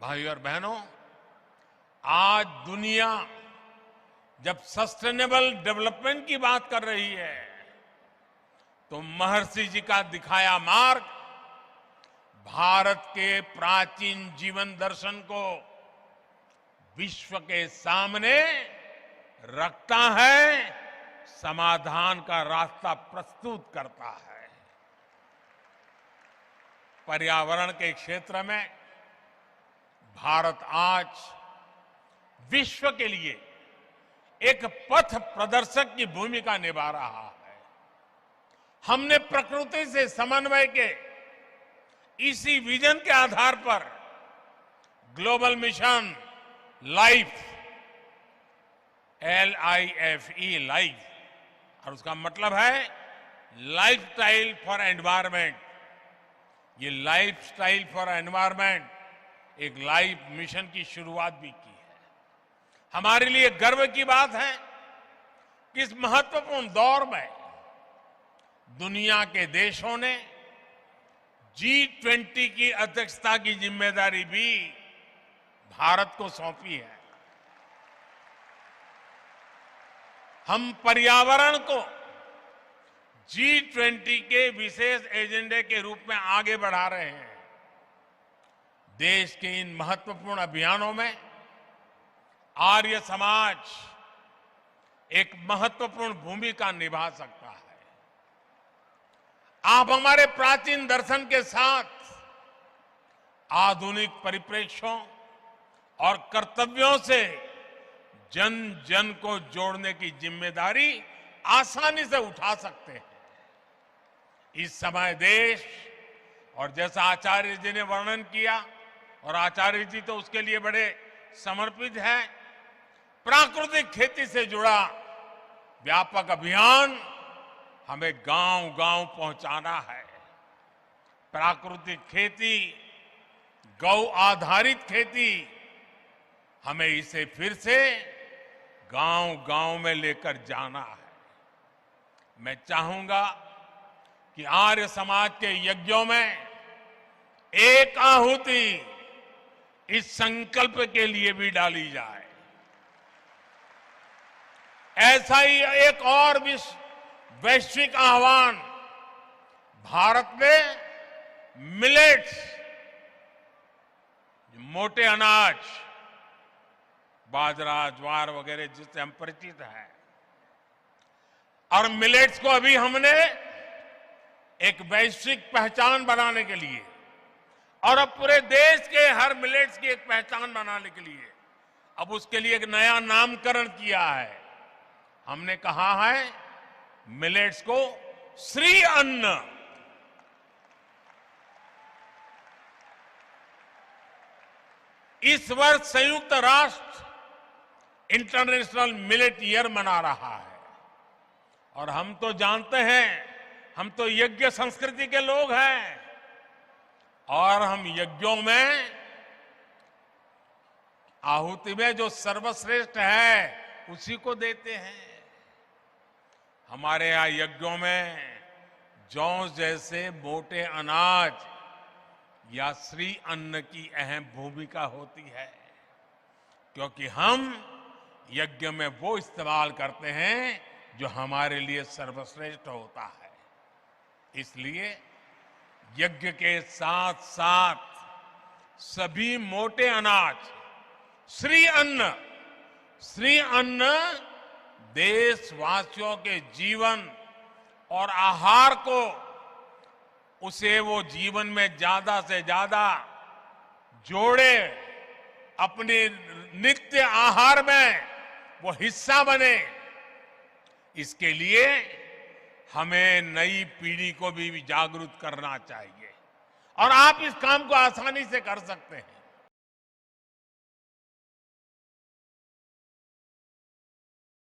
भाइयों और बहनों, आज दुनिया जब सस्टेनेबल डेवलपमेंट की बात कर रही है तो महर्षि जी का दिखाया मार्ग भारत के प्राचीन जीवन दर्शन को विश्व के सामने रखता है, समाधान का रास्ता प्रस्तुत करता है। पर्यावरण के क्षेत्र में भारत आज विश्व के लिए एक पथ प्रदर्शक की भूमिका निभा रहा है। हमने प्रकृति से समन्वय के इसी विजन के आधार पर global mission life LIFE life और उसका मतलब है लाइफस्टाइल फॉर एनवायरमेंट। ये लाइफस्टाइल फॉर एनवायरमेंट एक लाइफ मिशन की शुरुआत भी की है। हमारे लिए गर्व की बात है कि इस महत्वपूर्ण दौर में दुनिया के देशों ने G20 की अध्यक्षता की जिम्मेदारी भी भारत को सौंपी है। हम पर्यावरण को G20 के विशेष एजेंडे के रूप में आगे बढ़ा रहे हैं। देश के इन महत्वपूर्ण अभियानों में आर्य समाज एक महत्वपूर्ण भूमिका निभा सकता है। आप हमारे प्राचीन दर्शन के साथ आधुनिक परिप्रेक्ष्यों और कर्तव्यों से जन जन को जोड़ने की जिम्मेदारी आसानी से उठा सकते हैं। इस समय देश, और जैसा आचार्य जी ने वर्णन किया, और आचार्य जी तो उसके लिए बड़े समर्पित हैं, प्राकृतिक खेती से जुड़ा व्यापक अभियान हमें गांव-गांव पहुंचाना है। प्राकृतिक खेती, गौ आधारित खेती, हमें इसे फिर से गांव-गांव में लेकर जाना है। मैं चाहूंगा कि आर्य समाज के यज्ञों में एक आहुति इस संकल्प के लिए भी डाली जाए। ऐसा ही एक और वैश्विक आह्वान भारत में मिलेट्स, मोटे अनाज, बाजरा, ज्वार वगैरह जिससे हम परिचित हैं, और मिलेट्स को अभी हमने एक वैश्विक पहचान बनाने के लिए और अब पूरे देश के हर मिलेट्स की एक पहचान बनाने के लिए अब उसके लिए एक नया नामकरण किया है। हमने कहा है मिलेट्स को श्री अन्न। इस वर्ष संयुक्त राष्ट्र इंटरनेशनल मिलेट ईयर मना रहा है और हम तो जानते हैं, हम तो यज्ञ संस्कृति के लोग हैं और हम यज्ञों में आहुति में जो सर्वश्रेष्ठ है उसी को देते हैं। हमारे यहां यज्ञों में जौ जैसे मोटे अनाज या श्री अन्न की अहम भूमिका होती है, क्योंकि हम यज्ञ में वो इस्तेमाल करते हैं जो हमारे लिए सर्वश्रेष्ठ होता है। इसलिए यज्ञ के साथ साथ सभी मोटे अनाज, श्री अन्न देशवासियों के जीवन और आहार को, उसे वो जीवन में ज्यादा से ज्यादा जोड़े, अपने नित्य आहार में वो हिस्सा बने। इसके लिए हमें नई पीढ़ी को भी जागरूक करना चाहिए और आप इस काम को आसानी से कर सकते हैं।